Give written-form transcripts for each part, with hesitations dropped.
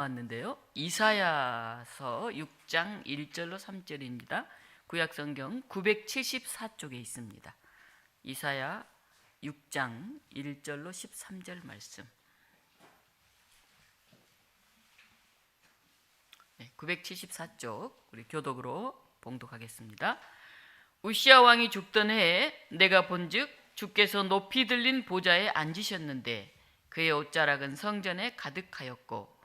왔는데요. 이사야서 6장 1절로 3절입니다. 구약성경 974쪽에 있습니다. 이사야 6장 1절로 13절 말씀. 974쪽 우리 교독으로 봉독하겠습니다. 우시야 왕이 죽던 해에 내가 본즉 주께서 높이 들린 보좌에 앉으셨는데 그의 옷자락은 성전에 가득하였고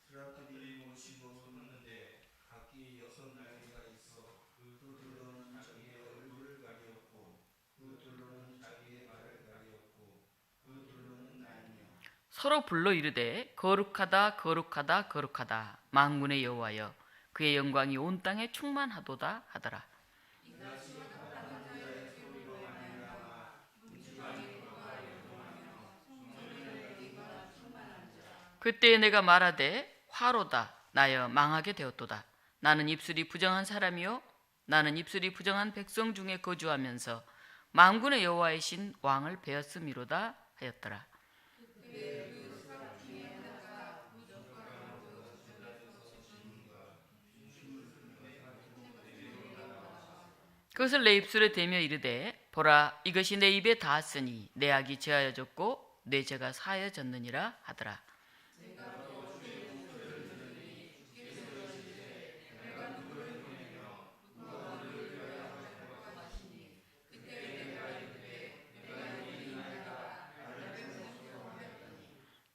스라들이 모시고 섰는데 각기 6날개가 있어 그 둘로는 자기의 얼굴을 가리었고 그 둘로는 자기의 발을 가리었고 그 둘로는 날며 서로 불러 이르되 거룩하다 거룩하다 거룩하다 만군의 여호와여 그의 영광이 온 땅에 충만하도다 하더라. 그때에 내가 말하되 화로다 나여 망하게 되었도다. 나는 입술이 부정한 사람이요 나는 입술이 부정한 백성 중에 거주하면서 만군의 여호와이신 왕을 베었음이로다 하였더라. 그것을 내 입술에 대며 이르되 보라 이것이 내 입에 닿았으니 내 악이 제하여졌고 내 죄가 사하여졌느니라 하더라.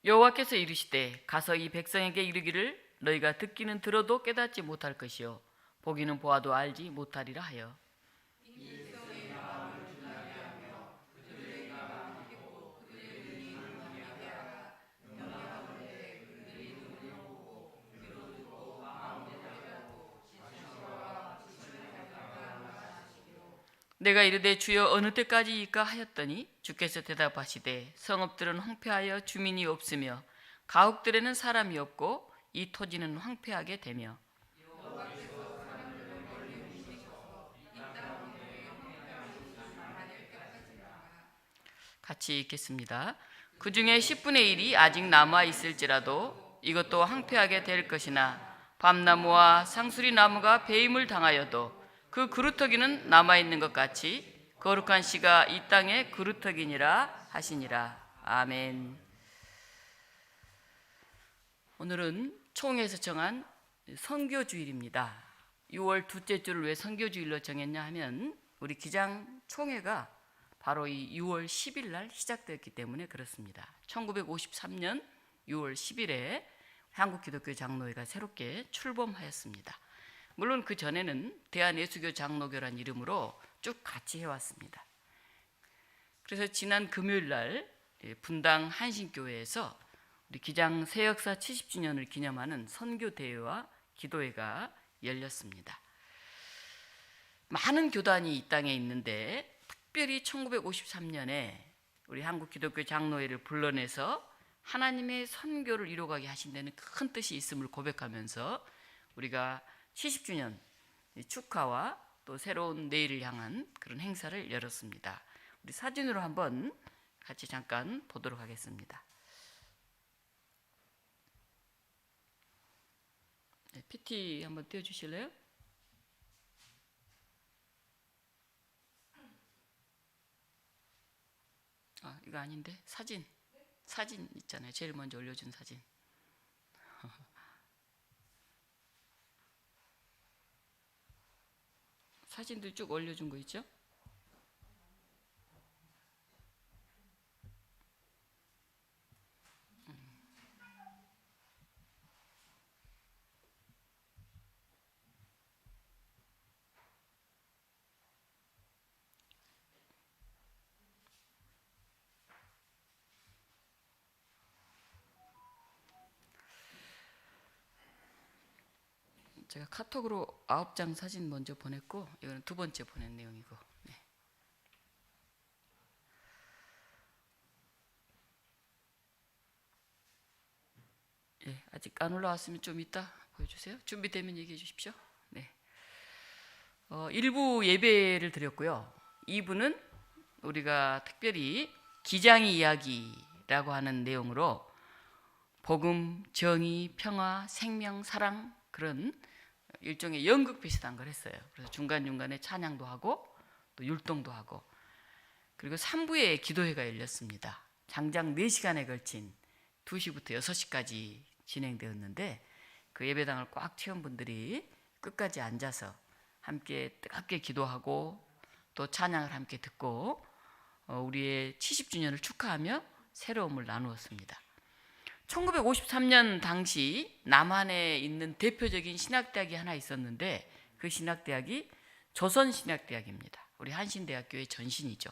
여호와께서 이르시되 가서 이 백성에게 이르기를 너희가 듣기는 들어도 깨닫지 못할 것이요 보기는 보아도 알지 못하리라 하여 내가 이르되 주여 어느 때까지이까 하였더니 주께서 대답하시되 성읍들은 황폐하여 주민이 없으며 가옥들에는 사람이 없고 이 토지는 황폐하게 되며 같이 읽겠습니다. 그 중에 10분의 1이 아직 남아 있을지라도 이것도 황폐하게 될 것이나 밤나무와 상수리 나무가 배임을 당하여도 그 그루터기는 남아있는 것 같이 거룩한 씨가 이 땅의 그루터기니라 하시니라. 아멘. 오늘은 총회에서 정한 선교주일입니다. 6월 둘째 주를 왜 선교주일로 정했냐 하면 우리 기장 총회가 바로 이 6월 10일 날 시작되었기 때문에 그렇습니다. 1953년 6월 10일에 한국기독교 장로회가 새롭게 출범하였습니다. 물론 그 전에는 대한예수교 장로교란 이름으로 쭉 같이 해왔습니다. 그래서 지난 금요일 날 분당 한신교회에서 우리 기장 새역사 70주년을 기념하는 선교대회와 기도회가 열렸습니다. 많은 교단이 이 땅에 있는데 특별히 1953년에 우리 한국기독교 장로회를 불러내서 하나님의 선교를 이루어가게 하신 데는 큰 뜻이 있음을 고백하면서 우리가 70주년 축하와 또 새로운 내일을 향한 그런 행사를 열었습니다. 우리 사진으로 한번 같이 잠깐 보도록 하겠습니다. 네, PT 한번 띄워주실래요? 아, 이거 아닌데 사진 있잖아요. 제일 먼저 올려준 사진. 사진도 쭉 올려준 거 있죠? 제가 카톡으로 9장 사진 먼저 보냈고 이거는 두 번째 보낸 내용이고 네. 예, 아직 안 올라왔으면 좀 이따 보여주세요. 준비되면 얘기해 주십시오. 네. 1부 예배를 드렸고요. 2부는 우리가 특별히 기장의 이야기라고 하는 내용으로 복음, 정의, 평화, 생명, 사랑 그런 일종의 연극 비슷한 걸 했어요. 그래서 중간중간에 찬양도 하고 또 율동도 하고, 그리고 3부에 기도회가 열렸습니다. 장장 4시간에 걸친 2시부터 6시까지 진행되었는데, 그 예배당을 꽉 채운 분들이 끝까지 앉아서 함께 뜨겁게 기도하고 또 찬양을 함께 듣고 우리의 70주년을 축하하며 새로움을 나누었습니다. 1953년 당시 남한에 있는 대표적인 신학대학이 하나 있었는데, 그 신학대학이 조선신학대학입니다. 우리 한신대학교의 전신이죠.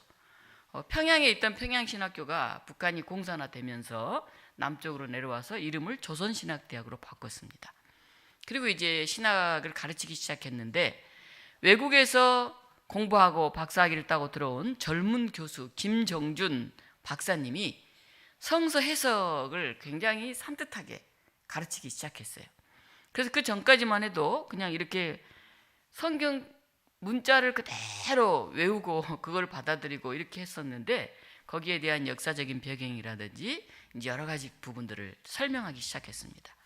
평양에 있던 평양신학교가 북한이 공산화되면서 남쪽으로 내려와서 이름을 조선신학대학으로 바꿨습니다. 그리고 이제 신학을 가르치기 시작했는데, 외국에서 공부하고 박사학위를 따고 들어온 젊은 교수 김정준 박사님이 성서 해석을 굉장히 산뜻하게 가르치기 시작했어요. 그래서 그 전까지만 해도 그냥 이렇게 성경 문자를 그대로 외우고 그걸 받아들이고 이렇게 했었는데, 거기에 대한 역사적인 배경이라든지 이제 여러 가지 부분들을 설명하기 시작했습니다.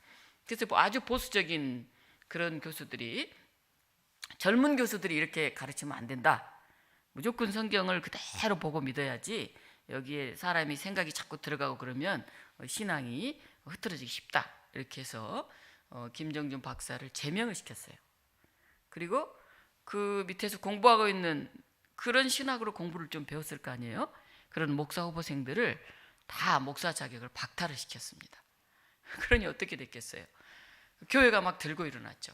그래서 아주 보수적인 그런 교수들이, 젊은 교수들이 이렇게 가르치면 안 된다, 무조건 성경을 그대로 보고 믿어야지, 여기에 사람이 생각이 자꾸 들어가고 그러면 신앙이 흐트러지기 쉽다, 이렇게 해서 김정준 박사를 제명을 시켰어요. 그리고 그 밑에서 공부하고 있는, 그런 신학으로 공부를 좀 배웠을 거 아니에요. 그런 목사 후보생들을 다 목사 자격을 박탈을 시켰습니다. 그러니 어떻게 됐겠어요? 교회가 막 들고 일어났죠.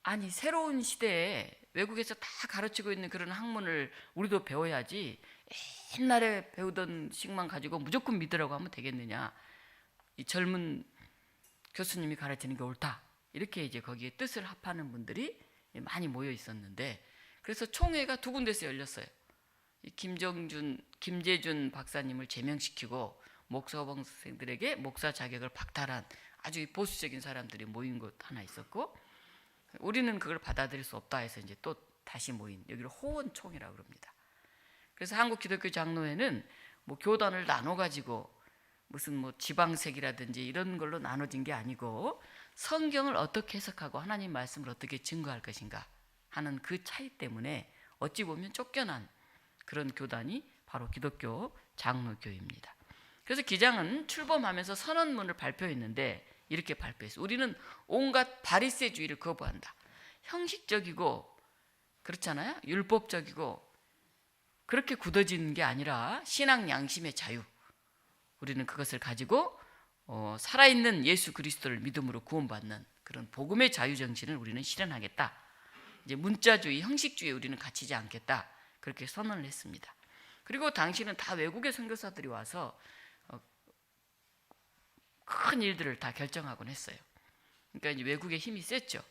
아니, 새로운 시대에 외국에서 다 가르치고 있는 그런 학문을 우리도 배워야지, 옛날에 배우던 식만 가지고 무조건 믿으라고 하면 되겠느냐, 이 젊은 교수님이 가르치는 게 옳다, 이렇게 이제 거기에 뜻을 합하는 분들이 많이 모여 있었는데, 그래서 총회가 2군데서 열렸어요. 김재준 박사님을 제명시키고 목사 후보생들에게 목사 자격을 박탈한 아주 보수적인 사람들이 모인 곳 하나 있었고, 우리는 그걸 받아들일 수 없다 해서 이제 또 다시 모인, 여기를 호원총회라고 그럽니다. 그래서 한국 기독교 장로회는 뭐 교단을 나눠 가지고 무슨 뭐 지방색이라든지 이런 걸로 나눠진 게 아니고, 성경을 어떻게 해석하고 하나님 말씀을 어떻게 증거할 것인가 하는 그 차이 때문에 어찌 보면 쫓겨난 그런 교단이 바로 기독교 장로교입니다. 그래서 기장은 출범하면서 선언문을 발표했는데 이렇게 발표했어요. 우리는 온갖 바리새주의를 거부한다. 형식적이고 그렇잖아요. 율법적이고 그렇게 굳어지는 게 아니라 신앙 양심의 자유, 우리는 그것을 가지고 살아있는 예수 그리스도를 믿음으로 구원받는 그런 복음의 자유 정신을 우리는 실현하겠다. 이제 문자주의, 형식주의에 우리는 갇히지 않겠다, 그렇게 선언을 했습니다. 그리고 당시는 다 외국의 선교사들이 와서 큰 일들을 다 결정하곤 했어요. 그러니까 이제 외국의 힘이 셌죠.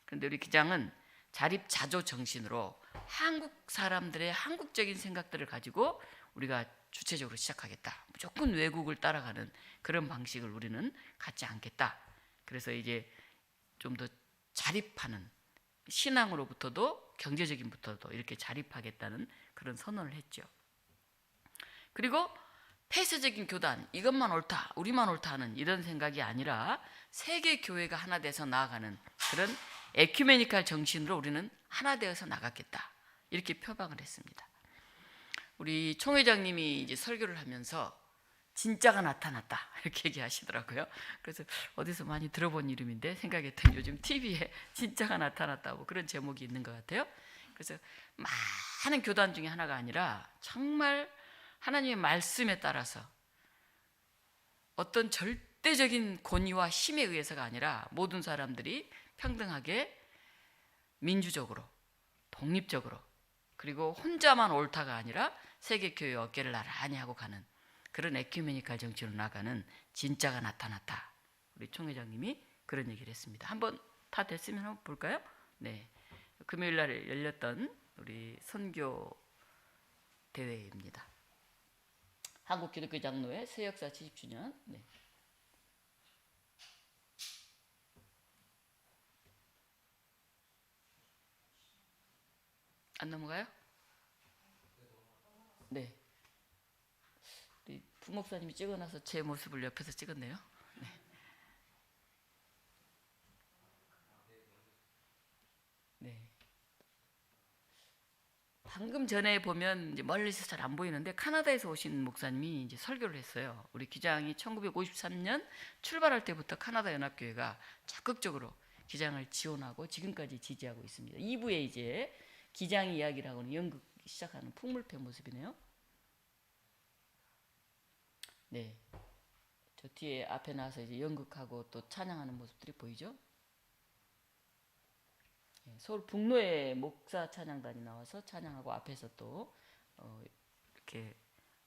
그런데 우리 기장은 자립자조 정신으로 한국 사람들의 한국적인 생각들을 가지고 우리가 주체적으로 시작하겠다, 무조건 외국을 따라가는 그런 방식을 우리는 갖지 않겠다. 그래서 이제 좀 더 자립하는, 신앙으로부터도 경제적인부터도 이렇게 자립하겠다는 그런 선언을 했죠. 그리고 폐쇄적인 교단, 이것만 옳다, 우리만 옳다 하는 이런 생각이 아니라 세계 교회가 하나 돼서 나아가는 그런 에큐메니칼 정신으로 우리는 하나 되어서 나가겠다, 이렇게 표방을 했습니다. 우리 총회장님이 이제 설교를 하면서 진짜가 나타났다, 이렇게 얘기하시더라고요. 그래서 어디서 많이 들어본 이름인데 생각했더니 요즘 TV에 진짜가 나타났다고 그런 제목이 있는 것 같아요. 그래서 많은 교단 중에 하나가 아니라 정말 하나님의 말씀에 따라서 어떤 절대적인 권위와 힘에 의해서가 아니라 모든 사람들이 평등하게 민주적으로 독립적으로, 그리고 혼자만 옳다가 아니라 세계교회 어깨를 나란히 하고 가는 그런 에큐메니칼 정치로 나가는 진짜가 나타났다, 우리 총회장님이 그런 얘기를 했습니다. 한번 다 됐으면 한번 볼까요? 네, 금요일 날 열렸던 우리 선교 대회입니다. 한국 기독교 장로회 새역사 70주년. 네. 안 넘어가요? 네. 우리 부목사님이 찍어놔서 제 모습을 옆에서 찍었네요. 네. 방금 전에 보면 이제 멀리서 잘 안 보이는데 카나다에서 오신 목사님이 이제 설교를 했어요. 우리 기장이 1953년 출발할 때부터 카나다 연합교회가 적극적으로 기장을 지원하고 지금까지 지지하고 있습니다. 2부에 이제 기장 이야기라고는 연극 시작하는 풍물패 모습이네요. 네, 저 뒤에 앞에 나와서 이제 연극하고 또 찬양하는 모습들이 보이죠? 서울 북로에 목사 찬양단이 나와서 찬양하고 앞에서 또 이렇게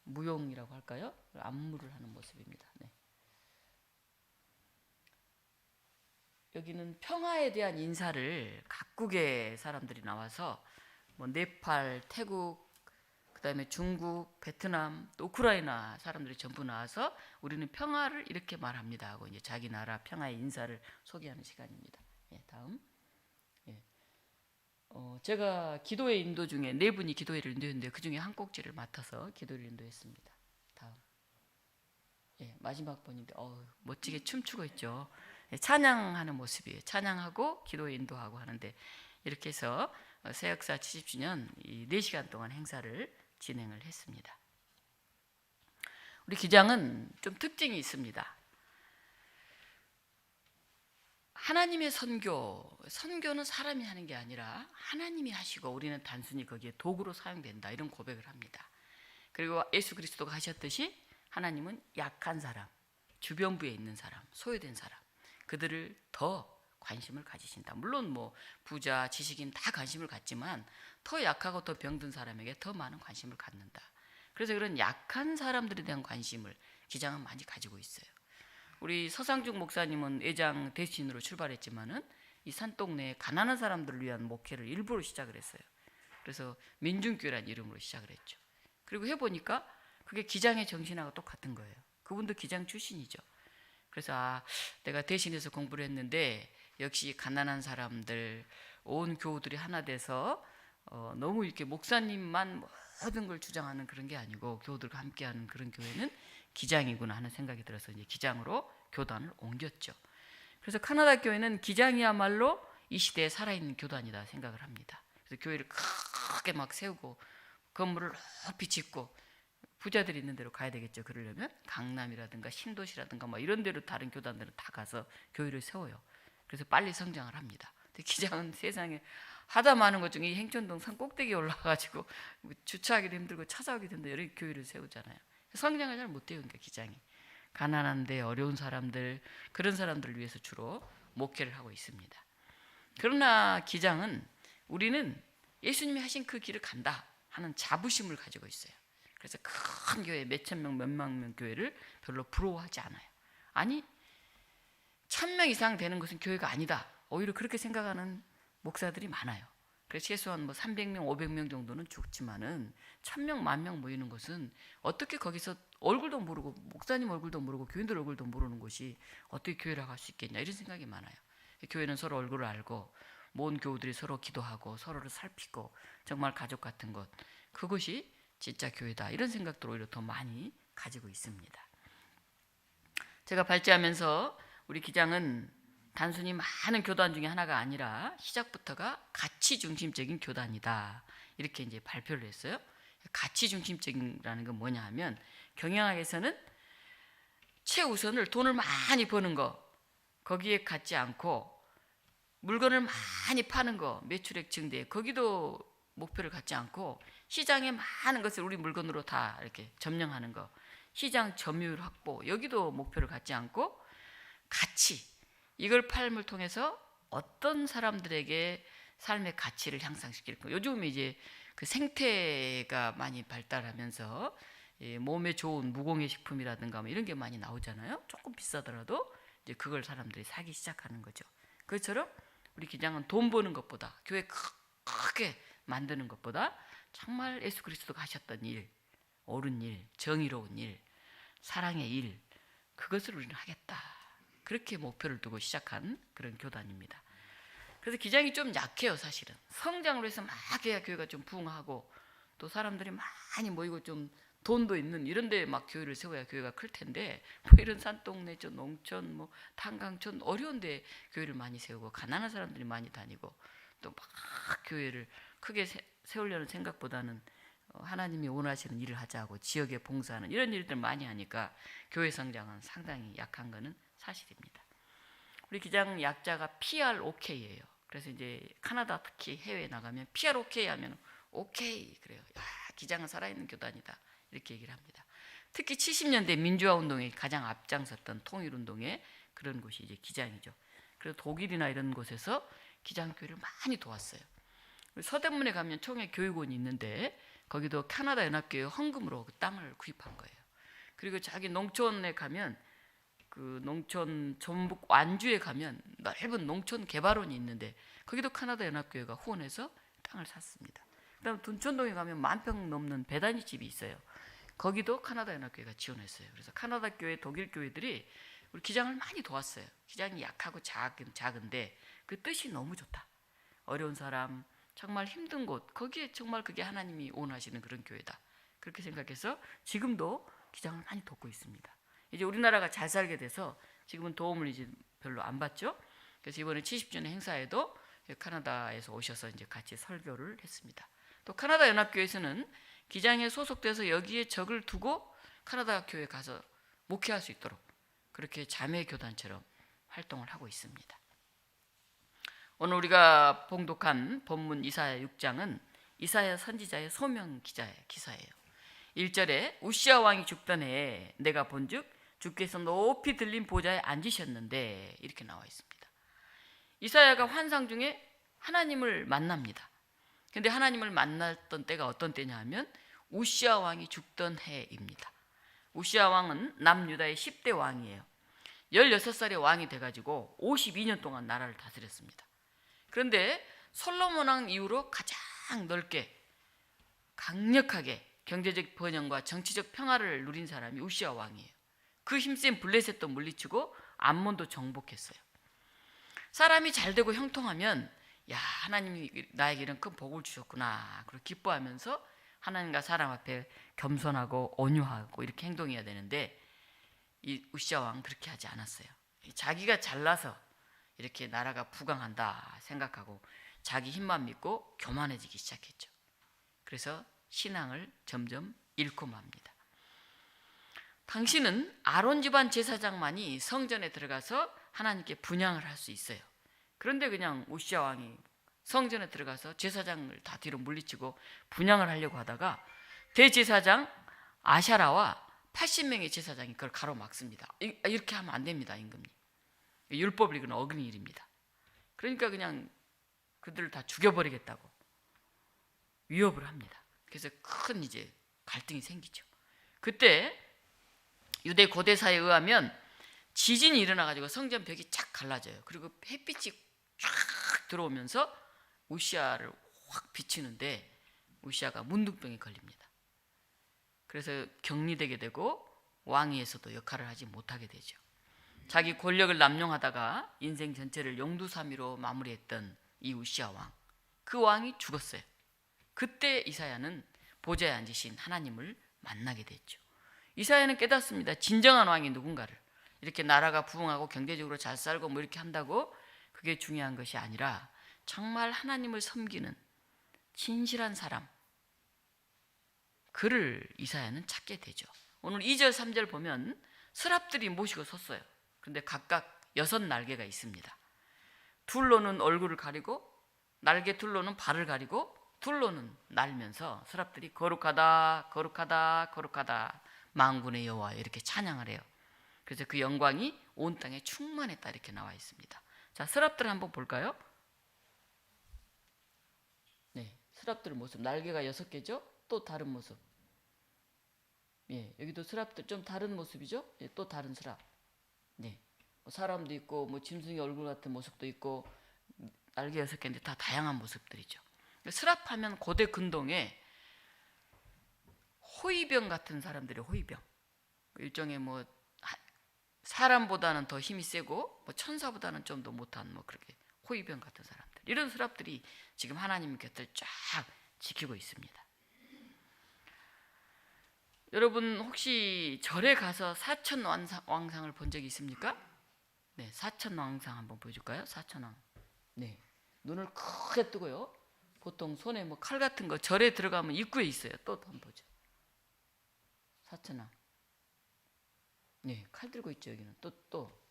무용이라고 할까요? 안무를 하는 모습입니다. 네. 여기는 평화에 대한 인사를 각국의 사람들이 나와서 뭐 네팔, 태국, 그다음에 중국, 베트남, 또 우크라이나 사람들이 전부 나와서 우리는 평화를 이렇게 말합니다 하고 이제 자기 나라 평화의 인사를 소개하는 시간입니다. 예, 다음. 제가 기도회 인도 중에 4분이 기도회를 인도했는데 그 중에 한 꼭지를 맡아서 기도를 인도했습니다. 다음. 예, 마지막 번인데 멋지게 춤추고 있죠. 예, 찬양하는 모습이에요. 찬양하고 기도회 인도하고 하는데 이렇게 해서 새역사 70주년 이 4시간 동안 행사를 진행을 했습니다. 우리 기장은 좀 특징이 있습니다. 하나님의 선교는 사람이 하는 게 아니라 하나님이 하시고 우리는 단순히 거기에 도구로 사용된다 이런 고백을 합니다. 그리고 예수 그리스도가 하셨듯이 하나님은 약한 사람, 주변부에 있는 사람, 소외된 사람 그들을 더 관심을 가지신다. 물론 뭐 부자, 지식인 다 관심을 갖지만 더 약하고 더 병든 사람에게 더 많은 관심을 갖는다. 그래서 그런 약한 사람들에 대한 관심을 기장은 많이 가지고 있어요. 우리 서상중 목사님은 회장 대신으로 출발했지만은 이 산동네에 가난한 사람들을 위한 목회를 일부러 시작을 했어요. 그래서 민중교회라는 이름으로 시작을 했죠. 그리고 해보니까 그게 기장의 정신하고 똑같은 거예요. 그분도 기장 출신이죠. 그래서 내가 대신해서 공부를 했는데 역시 가난한 사람들, 온 교우들이 하나 돼서 너무 이렇게 목사님만 모든 걸 주장하는 그런 게 아니고 교우들과 함께하는 그런 교회는 기장이구나 하는 생각이 들어서 이제 기장으로 교단을 옮겼죠. 그래서 카나다 교회는 기장이야말로 이 시대에 살아있는 교단이다 생각을 합니다. 그래서 교회를 크게 막 세우고 건물을 높이 짓고 부자들이 있는 데로 가야 되겠죠. 그러려면 강남이라든가 신도시라든가 뭐 이런 데로 다른 교단들은 다 가서 교회를 세워요. 그래서 빨리 성장을 합니다. 근데 기장은 세상에 하다 많은 것 중에 행천동 산 꼭대기에 올라가가지고 주차하기도 힘들고 찾아오기도 힘든데 여러 교회를 세우잖아요. 성장을 잘 못해요. 그러니까 기장이 가난한데 어려운 사람들 그런 사람들을 위해서 주로 목회를 하고 있습니다. 그러나 기장은 우리는 예수님이 하신 그 길을 간다 하는 자부심을 가지고 있어요. 그래서 큰 교회 몇천 명 몇만 명 교회를 별로 부러워하지 않아요. 아니 1000명 이상 되는 것은 교회가 아니다. 오히려 그렇게 생각하는 목사들이 많아요. 그래서 최소한 뭐 300명, 500명 정도는 죽지만은 1000명, 10,000명 모이는 것은 어떻게 거기서 얼굴도 모르고 목사님 얼굴도 모르고 교인들 얼굴도 모르는 곳이 어떻게 교회라고 할 수 있겠냐 이런 생각이 많아요. 교회는 서로 얼굴을 알고 모은 교우들이 서로 기도하고 서로를 살피고 정말 가족 같은 것 그것이 진짜 교회다 이런 생각들을 오히려 더 많이 가지고 있습니다. 제가 발제하면서 우리 기장은 단순히 많은 교단 중에 하나가 아니라 시작부터가 가치 중심적인 교단이다 이렇게 이제 발표를 했어요. 가치 중심적이라는 건 뭐냐 하면 경영학에서는 최우선을 돈을 많이 버는 거 거기에 갖지 않고 물건을 많이 파는 거 매출액 증대 거기도 목표를 갖지 않고 시장에 많은 것을 우리 물건으로 다 이렇게 점령하는 거 시장 점유율 확보 여기도 목표를 갖지 않고 가치 이걸 팔음을 통해서 어떤 사람들에게 삶의 가치를 향상시킬 거 요즘 이제 그 생태가 많이 발달하면서 몸에 좋은 무공해 식품이라든가 뭐 이런 게 많이 나오잖아요. 조금 비싸더라도 이제 그걸 사람들이 사기 시작하는 거죠. 그것처럼 우리 기장은 돈 버는 것보다 교회 크게 만드는 것보다 정말 예수 그리스도가 하셨던 일, 옳은 일, 정의로운 일, 사랑의 일 그것을 우리는 하겠다. 그렇게 목표를 두고 시작한 그런 교단입니다. 그래서 기장이 좀 약해요. 사실은 성장을 해서 막 해야 교회가 좀 부흥하고 또 사람들이 많이 모이고 좀 돈도 있는 이런 데 막 교회를 세워야 교회가 클 텐데 뭐 이런 산동네 저 농촌 뭐 탄강촌 어려운 데 교회를 많이 세우고 가난한 사람들이 많이 다니고 또 막 교회를 크게 세우려는 생각보다는 하나님이 원하시는 일을 하자고 지역에 봉사하는 이런 일들 많이 하니까 교회 성장은 상당히 약한 것은 사실입니다. 우리 기장 약자가 PROK예요. 그래서 이제 카나다 특히 해외에 나가면 PROK 하면 오케이 그래요. 야, 기장은 살아있는 교단이다 이렇게 얘기를 합니다. 특히 70년대 민주화 운동에 가장 앞장섰던 통일 운동에 그런 곳이 이제 기장이죠. 그래서 독일이나 이런 곳에서 기장교회를 많이 도왔어요. 서대문에 가면 총회 교육원이 있는데 거기도 캐나다 연합교회 헌금으로 그 땅을 구입한 거예요. 그리고 자기 농촌에 가면 그 농촌 전북 완주에 가면 넓은 농촌 개발원이 있는데 거기도 캐나다 연합교회가 후원해서 땅을 샀습니다. 그다음 둔촌동에 가면 10,000평 넘는 배단위 집이 있어요. 거기도 캐나다 연합교회가 지원했어요. 그래서 캐나다 교회, 독일 교회들이 우리 기장을 많이 도왔어요. 기장이 약하고 작은데 그 뜻이 너무 좋다. 어려운 사람, 정말 힘든 곳, 거기에 정말 그게 하나님이 원하시는 그런 교회다. 그렇게 생각해서 지금도 기장을 많이 돕고 있습니다. 이제 우리나라가 잘 살게 돼서 지금은 도움을 이제 별로 안 받죠. 그래서 이번에 70주년 행사에도 캐나다에서 오셔서 이제 같이 설교를 했습니다. 또 캐나다 연합교회에서는 기장에 소속돼서 여기에 적을 두고 캐나다 교회에 가서 목회할 수 있도록 그렇게 자매 교단처럼 활동을 하고 있습니다. 오늘 우리가 봉독한 본문 이사야 6장은 이사야 선지자의 소명 기사예요. 1절에 우시아 왕이 죽던 해에 내가 본즉 주께서 높이 들린 보좌에 앉으셨는데 이렇게 나와 있습니다. 이사야가 환상 중에 하나님을 만납니다. 근데 하나님을 만났던 때가 어떤 때냐 하면 우시아 왕이 죽던 해입니다. 우시아 왕은 남유다의 10대 왕이에요. 16살의 왕이 돼가지고 52년 동안 나라를 다스렸습니다. 그런데 솔로몬 왕 이후로 가장 넓게 강력하게 경제적 번영과 정치적 평화를 누린 사람이 우시아 왕이에요. 그 힘센 블레셋도 물리치고 암몬도 정복했어요. 사람이 잘 되고 형통하면 야, 하나님이 나에게 이런 큰 복을 주셨구나. 그리고 기뻐하면서 하나님과 사람 앞에 겸손하고 온유하고 이렇게 행동해야 되는데 이 우시아 왕은 그렇게 하지 않았어요. 자기가 잘나서 이렇게 나라가 부강한다 생각하고 자기 힘만 믿고 교만해지기 시작했죠. 그래서 신앙을 점점 잃고 맙니다. 당신은 아론 집안 제사장만이 성전에 들어가서 하나님께 분향을 할 수 있어요. 그런데 그냥 우시아 왕이 성전에 들어가서 제사장을 다 뒤로 물리치고 분향을 하려고 하다가 대제사장 아샤라와 80명의 제사장이 그걸 가로막습니다. 이렇게 하면 안 됩니다. 임금님. 율법을 이건 어긴 일입니다. 그러니까 그냥 그들을 다 죽여버리겠다고 위협을 합니다. 그래서 큰 이제 갈등이 생기죠. 그때 유대 고대사에 의하면 지진이 일어나가지고 성전 벽이 착 갈라져요. 그리고 햇빛이 쫙 들어오면서 우시아를 확 비치는데 우시아가 문둥병에 걸립니다. 그래서 격리되게 되고 왕위에서도 역할을 하지 못하게 되죠. 자기 권력을 남용하다가 인생 전체를 용두사미로 마무리했던 이 우시아 왕, 그 왕이 죽었어요. 그때 이사야는 보좌에 앉으신 하나님을 만나게 됐죠. 이사야는 깨닫습니다. 진정한 왕이 누군가를. 이렇게 나라가 부흥하고 경제적으로 잘 살고 뭐 이렇게 한다고 그게 중요한 것이 아니라 정말 하나님을 섬기는 진실한 사람, 그를 이사야는 찾게 되죠. 오늘 2절 3절 보면 스랍들이 모시고 섰어요. 근데 각각 6날개가 있습니다. 둘로는 얼굴을 가리고 날개 둘로는 발을 가리고 둘로는 날면서 스랍들이 거룩하다 거룩하다 거룩하다 만군의 여호와 이렇게 찬양을 해요. 그래서 그 영광이 온 땅에 충만했다 이렇게 나와 있습니다. 자, 스랍들 한번 볼까요? 네, 스랍들 모습 날개가 6개죠. 또 다른 모습. 예, 여기도 스랍들 좀 다른 모습이죠. 예, 또 다른 스랍. 네, 뭐 사람도 있고 뭐 짐승의 얼굴 같은 모습도 있고 날개 6개인데 다 다양한 모습들이죠. 스랍하면 고대 근동에 호위병 같은 사람들이 호위병. 일종의 뭐 사람보다는 더 힘이 세고 뭐 천사보다는 좀 더 못한 뭐 그렇게 호위병 같은 사람들. 이런 스랍들이 지금 하나님 곁을 쫙 지키고 있습니다. 여러분 혹시 절에 가서 사천왕상을 본 적이 있습니까? 네, 사천왕상 한번 보여줄까요? 사천왕. 네, 눈을 크게 뜨고요. 보통 손에 뭐 칼 같은 거 절에 들어가면 입구에 있어요. 또 한번 보죠. 사천왕. 네, 칼 들고 있죠. 여기는 또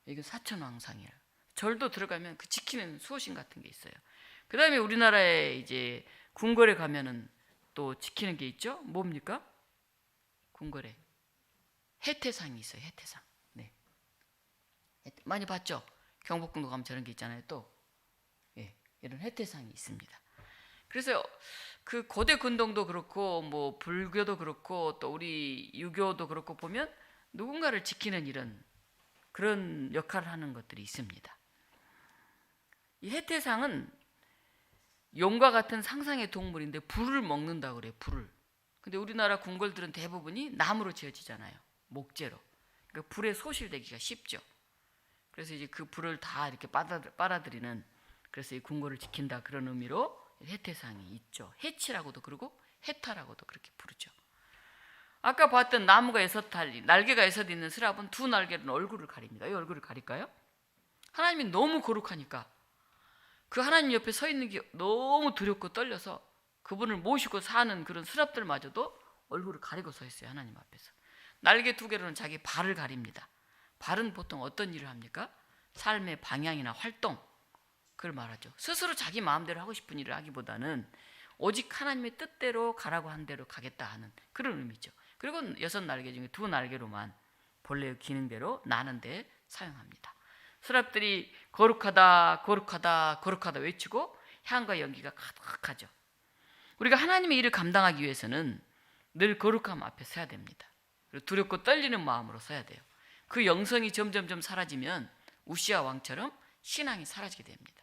이게 사천왕상이라. 절도 들어가면 그 지키는 수호신 같은 게 있어요. 그 다음에 우리나라에 이제 궁궐에 가면은 또 지키는 게 있죠. 뭡니까? 궁궐에 해태상이 있어요. 해태상. 네, 많이 봤죠. 경복궁도 가면 저런 게 있잖아요. 또 이런 해태상이 있습니다. 그래서 그 고대 근동도 그렇고 뭐 불교도 그렇고 또 우리 유교도 그렇고 보면 누군가를 지키는 이런 그런 역할을 하는 것들이 있습니다. 이 해태상은 용과 같은 상상의 동물인데 불을 먹는다고 그래요. 불을. 근데 우리나라 궁궐들은 대부분이 나무로 지어지잖아요. 목재로. 그러니까 불에 소실되기가 쉽죠. 그래서 이제 그 불을 다 이렇게 빨아들이는, 그래서 이 궁궐을 지킨다 그런 의미로 해태상이 있죠. 해치라고도 그러고 해타라고도 그렇게 부르죠. 아까 봤던 나무가 여섯 달리, 날개가 여섯 있는 스랍은 두 날개는 얼굴을 가립니다. 이 얼굴을 가릴까요? 하나님이 너무 거룩하니까 그 하나님 옆에 서 있는 게 너무 두렵고 떨려서 그분을 모시고 사는 그런 스랍들마저도 얼굴을 가리고 서 있어요. 하나님 앞에서. 날개 두 개로는 자기 발을 가립니다. 발은 보통 어떤 일을 합니까? 삶의 방향이나 활동, 그걸 말하죠. 스스로 자기 마음대로 하고 싶은 일을 하기보다는 오직 하나님의 뜻대로 가라고 한 대로 가겠다 하는 그런 의미죠. 그리고 여섯 날개 중에 두 날개로만 본래의 기능대로 나는데 사용합니다. 스랍들이 거룩하다 거룩하다 거룩하다 외치고 향과 연기가 가득하죠. 우리가 하나님의 일을 감당하기 위해서는 늘 거룩함 앞에 서야 됩니다. 그리고 두렵고 떨리는 마음으로 서야 돼요. 그 영성이 점점점 사라지면 우시아 왕처럼 신앙이 사라지게 됩니다.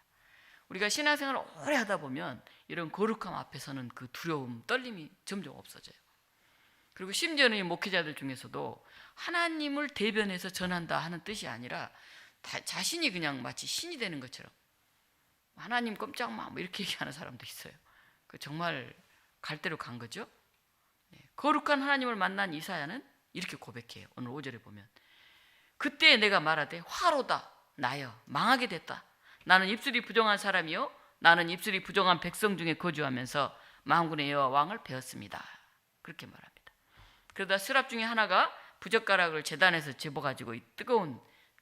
우리가 신앙생활을 오래 하다 보면 이런 거룩함 앞에서는 그 두려움, 떨림이 점점 없어져요. 그리고 심지어는 이 목회자들 중에서도 하나님을 대변해서 전한다 하는 뜻이 아니라 자신이 그냥 마치 신이 되는 것처럼 하나님 꼼짝마 뭐 이렇게 얘기하는 사람도 있어요. 그 정말 갈 대로 간 거죠. 거룩한 하나님을 만난 이사야는 이렇게 고백해요. 오늘 5절에 보면 그때 내가 말하되 화로다 나여 망하게 됐다. 나는 입술이 부정한 사람이요 나는 입술이 부정한 백성 중에 거주하면서 만군의 여호와 왕을 배웠습니다. 그렇게 말합니다. 그러다 스랍 중에 하나가 부젓가락을 제단에서 집어가지고 이 뜨거운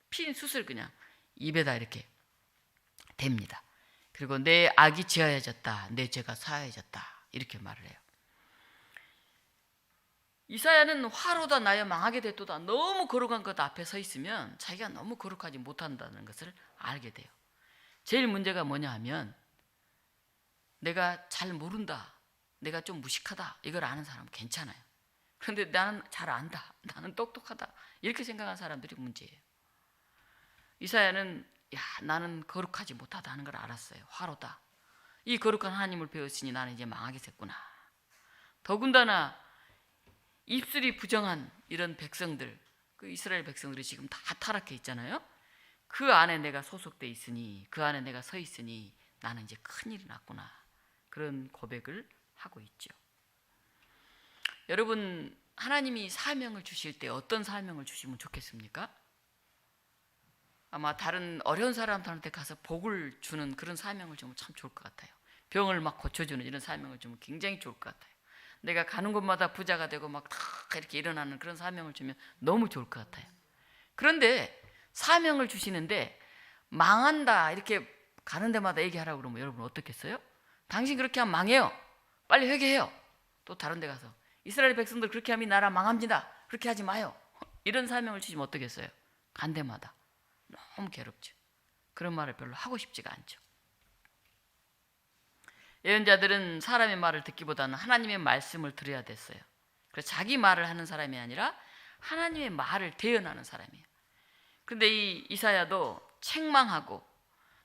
핀 숯을 그냥 입에다 이렇게 댑니다. 그리고 내 악이 지어야졌다 내 죄가 사하여졌다 이렇게 말을 해요. 이사야는 화로다 나여 망하게 됐도다. 너무 거룩한 것 앞에 서 있으면 자기가 너무 거룩하지 못한다는 것을 알게 돼요. 제일 문제가 뭐냐 하면 내가 잘 모른다, 내가 좀 무식하다 이걸 아는 사람은 괜찮아요. 그런데 나는 잘 안다, 나는 똑똑하다 이렇게 생각하는 사람들이 문제예요. 이사야는 나는 거룩하지 못하다 하는 걸 알았어요. 화로다. 이 거룩한 하나님을 배웠으니 나는 이제 망하게 됐구나. 더군다나 입술이 부정한 이런 백성들, 그 이스라엘 백성들이 지금 다 타락해 있잖아요. 그 안에 내가 소속돼 있으니, 그 안에 내가 서 있으니 나는 이제 큰일이 났구나. 그런 고백을 하고 있죠. 여러분, 하나님이 사명을 주실 때 어떤 사명을 주시면 좋겠습니까? 아마 다른 어려운 사람들한테 가서 복을 주는 그런 사명을 주면 참 좋을 것 같아요. 병을 막 고쳐주는 이런 사명을 주면 굉장히 좋을 것 같아요. 내가 가는 곳마다 부자가 되고 막 다 이렇게 일어나는 그런 사명을 주면 너무 좋을 것 같아요. 그런데 사명을 주시는데 망한다 이렇게 가는 데마다 얘기하라고 그러면 여러분 어떻겠어요? 당신 그렇게 하면 망해요. 빨리 회개해요. 또 다른 데 가서 이스라엘 백성들 그렇게 하면 나라 망합니다. 그렇게 하지 마요. 이런 사명을 주시면 어떻겠어요? 간 데마다 너무 괴롭죠. 그런 말을 별로 하고 싶지가 않죠. 예언자들은 사람의 말을 듣기보다는 하나님의 말씀을 들어야 됐어요. 그래서 자기 말을 하는 사람이 아니라 하나님의 말을 대언하는 사람이에요. 그런데 이 이사야도 책망하고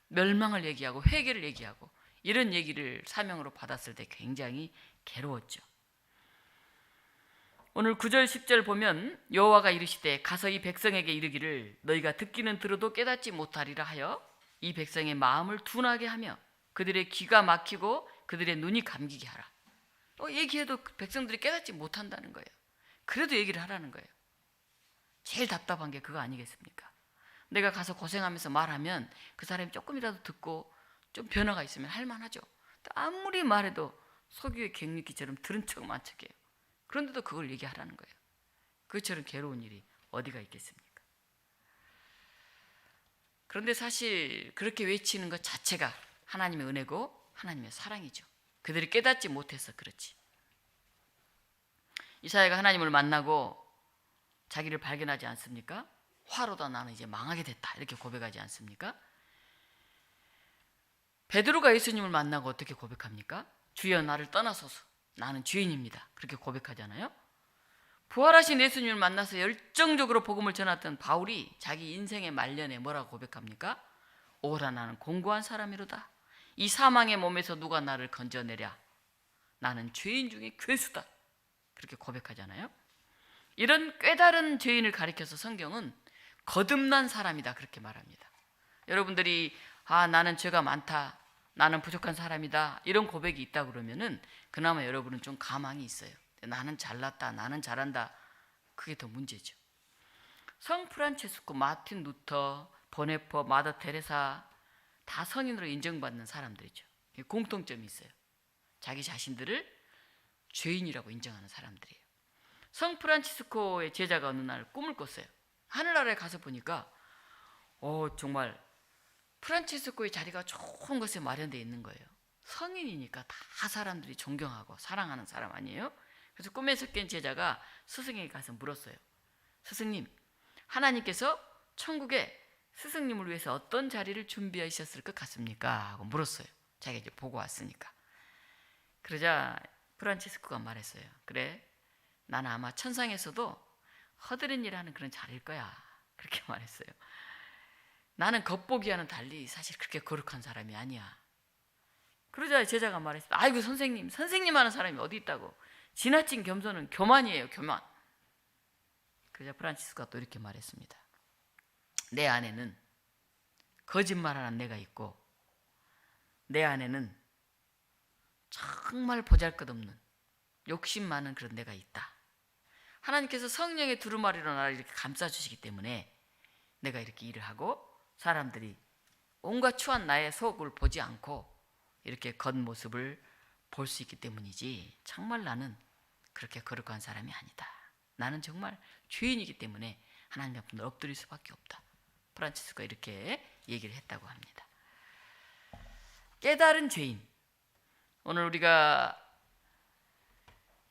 멸망을 얘기하고 회개를 얘기하고 이런 얘기를 사명으로 받았을 때 굉장히 괴로웠죠. 오늘 9절 10절 보면 여호와가 이르시되 가서 이 백성에게 이르기를 너희가 듣기는 들어도 깨닫지 못하리라 하여 이 백성의 마음을 둔하게 하며 그들의 귀가 막히고 그들의 눈이 감기게 하라. 얘기해도 백성들이 깨닫지 못한다는 거예요. 그래도 얘기를 하라는 거예요. 제일 답답한 게 그거 아니겠습니까? 내가 가서 고생하면서 말하면 그 사람이 조금이라도 듣고 좀 변화가 있으면 할만하죠. 아무리 말해도 석유의 갱년기처럼 들은 척만 척해요. 그런데도 그걸 얘기하라는 거예요. 그처럼 괴로운 일이 어디가 있겠습니까? 그런데 사실 그렇게 외치는 것 자체가 하나님의 은혜고 하나님의 사랑이죠. 그들이 깨닫지 못해서 그렇지. 이사야가 하나님을 만나고 자기를 발견하지 않습니까? 화로다 나는 이제 망하게 됐다 이렇게 고백하지 않습니까? 베드로가 예수님을 만나고 어떻게 고백합니까? 주여 나를 떠나소서 나는 죄인입니다 그렇게 고백하잖아요. 부활하신 예수님을 만나서 열정적으로 복음을 전했던 바울이 자기 인생의 말년에 뭐라고 고백합니까? 오라 나는 공고한 사람이로다. 이 사망의 몸에서 누가 나를 건져내랴. 나는 죄인 중에 괴수다. 그렇게 고백하잖아요. 이런 깨달은 죄인을 가리켜서 성경은 거듭난 사람이다 그렇게 말합니다. 여러분들이 나는 죄가 많다, 나는 부족한 사람이다 이런 고백이 있다 그러면은 그나마 여러분은 좀 가망이 있어요. 나는 잘났다, 나는 잘한다, 그게 더 문제죠. 성 프란체스코, 마틴 루터, 보네퍼, 마더 테레사 다 성인으로 인정받는 사람들이죠. 공통점이 있어요. 자기 자신들을 죄인이라고 인정하는 사람들이에요. 성 프란치스코의 제자가 어느 날 꿈을 꿨어요. 하늘나라에 가서 보니까 정말 프란치스코의 자리가 좋은 곳에 마련되어 있는 거예요. 성인이니까 다 사람들이 존경하고 사랑하는 사람 아니에요? 그래서 꿈에서 깬 제자가 스승에게 가서 물었어요. 스승님, 하나님께서 천국에 스승님을 위해서 어떤 자리를 준비하셨을 것 같습니까? 하고 물었어요. 자기가 이제 보고 왔으니까. 그러자 프란치스코가 말했어요. 그래, 나는 아마 천상에서도 허드렛 일하는 그런 자리일 거야. 그렇게 말했어요. 나는 겉보기와는 달리 사실 그렇게 거룩한 사람이 아니야. 그러자 제자가 말했어요. 아이고 선생님 하는 사람이 어디 있다고. 지나친 겸손은 교만이에요, 교만. 그러자 프란치스코가 또 이렇게 말했습니다. 내 안에는 거짓말하는 내가 있고 내 안에는 정말 보잘것없는 욕심 많은 그런 내가 있다. 하나님께서 성령의 두루마리로 나를 이렇게 감싸주시기 때문에 내가 이렇게 일을 하고 사람들이 온갖 추한 나의 속을 보지 않고 이렇게 겉모습을 볼 수 있기 때문이지 정말 나는 그렇게 거룩한 사람이 아니다. 나는 정말 죄인이기 때문에 하나님 앞에 엎드릴 수밖에 없다. 프란치스코가 이렇게 얘기를 했다고 합니다. 깨달은 죄인. 오늘 우리가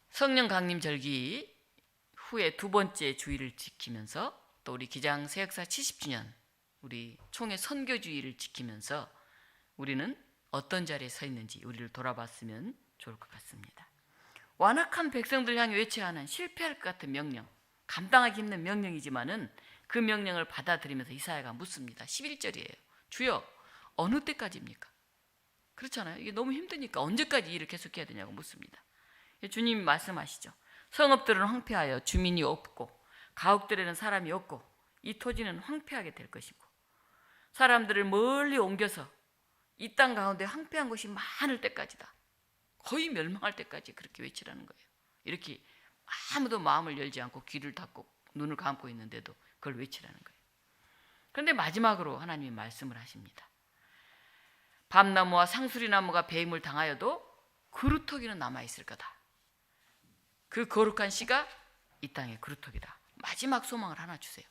성령 강림 절기 후에 두 번째 주일을 지키면서 또 우리 기장 세역사 70주년 우리 총회 선교주의를 지키면서 우리는 어떤 자리에 서 있는지 우리를 돌아봤으면 좋을 것 같습니다. 완악한 백성들 향해 외쳐야 하는 실패할 것 같은 명령, 감당하기 힘든 명령이지만은 그 명령을 받아들이면서 이사야가 묻습니다. 11절이에요. 주여 어느 때까지입니까? 그렇잖아요. 이게 너무 힘드니까 언제까지 일을 계속해야 되냐고 묻습니다. 주님이 말씀하시죠. 성읍들은 황폐하여 주민이 없고 가옥들에는 사람이 없고 이 토지는 황폐하게 될 것이고 사람들을 멀리 옮겨서 이 땅 가운데 황폐한 곳이 많을 때까지다. 거의 멸망할 때까지 그렇게 외치라는 거예요. 이렇게 아무도 마음을 열지 않고 귀를 닫고 눈을 감고 있는데도 그걸 외치라는 거예요. 그런데 마지막으로 하나님이 말씀을 하십니다. 밤나무와 상수리나무가 배임을 당하여도 그루터기는 남아있을 거다. 그 거룩한 씨가 이 땅의 그루터기다. 마지막 소망을 하나 주세요.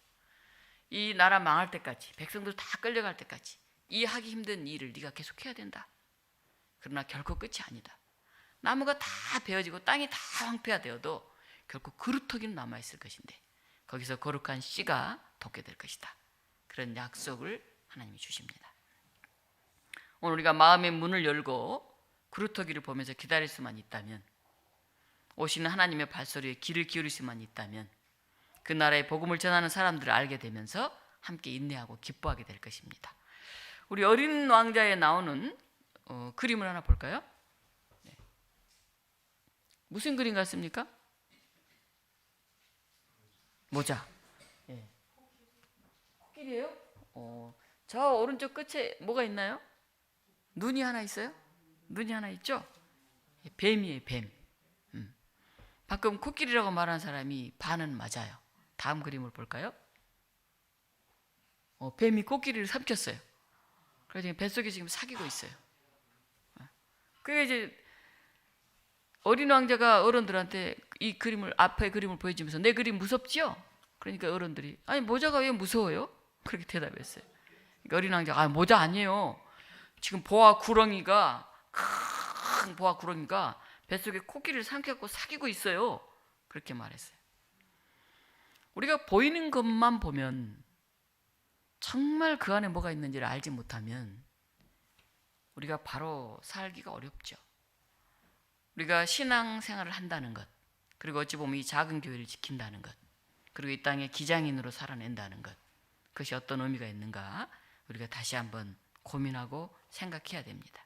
이 나라 망할 때까지, 백성들 다 끌려갈 때까지 이 하기 힘든 일을 네가 계속해야 된다. 그러나 결코 끝이 아니다. 나무가 다 베어지고 땅이 다 황폐화되어도 결코 그루터기는 남아있을 것인데 거기서 거룩한 씨가 돋게 될 것이다. 그런 약속을 하나님이 주십니다. 오늘 우리가 마음의 문을 열고 그루터기를 보면서 기다릴 수만 있다면, 오시는 하나님의 발소리에 귀를 기울일 수만 있다면 그 나라의 복음을 전하는 사람들을 알게 되면서 함께 인내하고 기뻐하게 될 것입니다. 우리 어린 왕자에 나오는 그림을 하나 볼까요? 네. 무슨 그림 같습니까? 모자. 네. 코끼리예요? 저 오른쪽 끝에 뭐가 있나요? 눈이 하나 있어요? 눈이 하나 있죠? 뱀이에요, 뱀. 방금 코끼리라고 말한 사람이 반은 맞아요. 다음 그림을 볼까요? 뱀이 코끼리를 삼켰어요. 그래서 뱃속에 지금 사귀고 있어요. 그게 이제 어린 왕자가 어른들한테 이 그림을 앞에 그림을 보여주면서 내 그림 무섭지요? 그러니까 어른들이 아니 모자가 왜 무서워요? 그렇게 대답했어요. 그러니까 어린 왕자가 아 모자 아니에요. 지금 보아 구렁이가 큰 보아 구렁이가 뱃속에 코끼리를 삼켜갖고 사귀고 있어요. 그렇게 말했어요. 우리가 보이는 것만 보면 정말 그 안에 뭐가 있는지를 알지 못하면 우리가 바로 살기가 어렵죠. 우리가 신앙생활을 한다는 것, 그리고 어찌 보면 이 작은 교회를 지킨다는 것, 그리고 이 땅에 기장인으로 살아낸다는 것, 그것이 어떤 의미가 있는가 우리가 다시 한번 고민하고 생각해야 됩니다.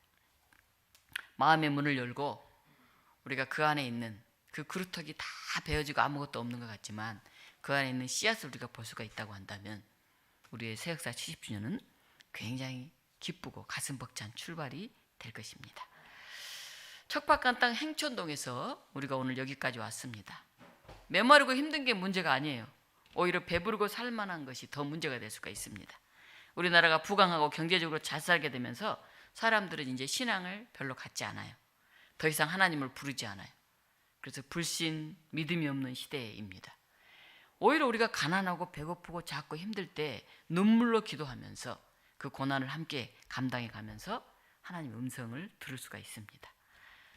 마음의 문을 열고 우리가 그 안에 있는 그 그루터기 다 베어지고 아무것도 없는 것 같지만 그 안에 있는 씨앗을 우리가 볼 수가 있다고 한다면 우리의 새 역사 70주년은 굉장히 기쁘고 가슴 벅찬 출발이 될 것입니다. 척박한 땅 행천동에서 우리가 오늘 여기까지 왔습니다. 메마르고 힘든 게 문제가 아니에요. 오히려 배부르고 살만한 것이 더 문제가 될 수가 있습니다. 우리나라가 부강하고 경제적으로 잘 살게 되면서 사람들은 이제 신앙을 별로 갖지 않아요. 더 이상 하나님을 부르지 않아요. 그래서 불신, 믿음이 없는 시대입니다. 오히려 우리가 가난하고 배고프고 작고 힘들 때 눈물로 기도하면서 그 고난을 함께 감당해 가면서 하나님의 음성을 들을 수가 있습니다.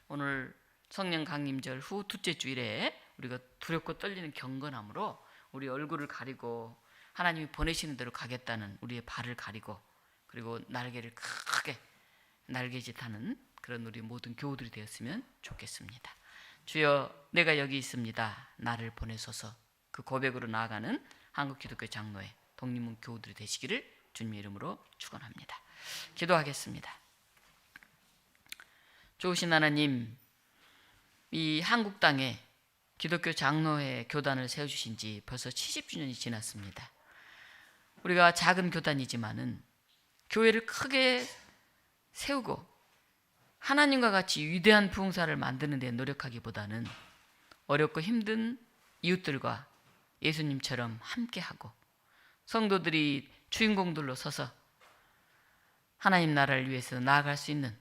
오늘 성령 강림절 후 둘째 주일에 우리가 두렵고 떨리는 경건함으로 우리 얼굴을 가리고 하나님이 보내시는 대로 가겠다는 우리의 발을 가리고 그리고 날개를 크게 날개짓하는 그런 우리 모든 교우들이 되었으면 좋겠습니다. 주여 내가 여기 있습니다. 나를 보내소서. 그 고백으로 나아가는 한국기독교 장로회 독립문 교우들이 되시기를 주님의 이름으로 축원합니다. 기도하겠습니다. 좋으신 하나님, 이 한국 땅에 기독교 장로회 교단을 세워주신 지 벌써 70주년이 지났습니다. 우리가 작은 교단이지만은 교회를 크게 세우고 하나님과 같이 위대한 부흥사를 만드는 데 노력하기보다는 어렵고 힘든 이웃들과 예수님처럼 함께하고 성도들이 주인공들로 서서 하나님 나라를 위해서 나아갈 수 있는,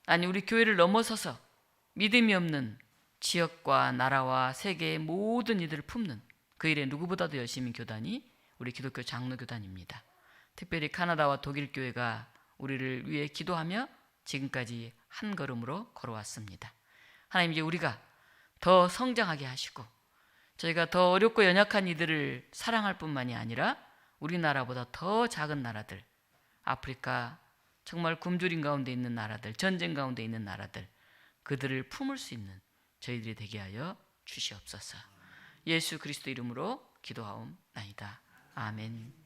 아니 우리 교회를 넘어서서 믿음이 없는 지역과 나라와 세계의 모든 이들을 품는 그 일에 누구보다도 열심인 교단이 우리 기독교 장로교단입니다. 특별히 카나다와 독일 교회가 우리를 위해 기도하며 지금까지 한 걸음으로 걸어왔습니다. 하나님, 이제 우리가 더 성장하게 하시고 저희가 더 어렵고 연약한 이들을 사랑할 뿐만이 아니라 우리나라보다 더 작은 나라들, 아프리카 정말 굶주림 가운데 있는 나라들, 전쟁 가운데 있는 나라들, 그들을 품을 수 있는 저희들이 되게 하여 주시옵소서. 예수 그리스도 이름으로 기도하옵나이다. 아멘.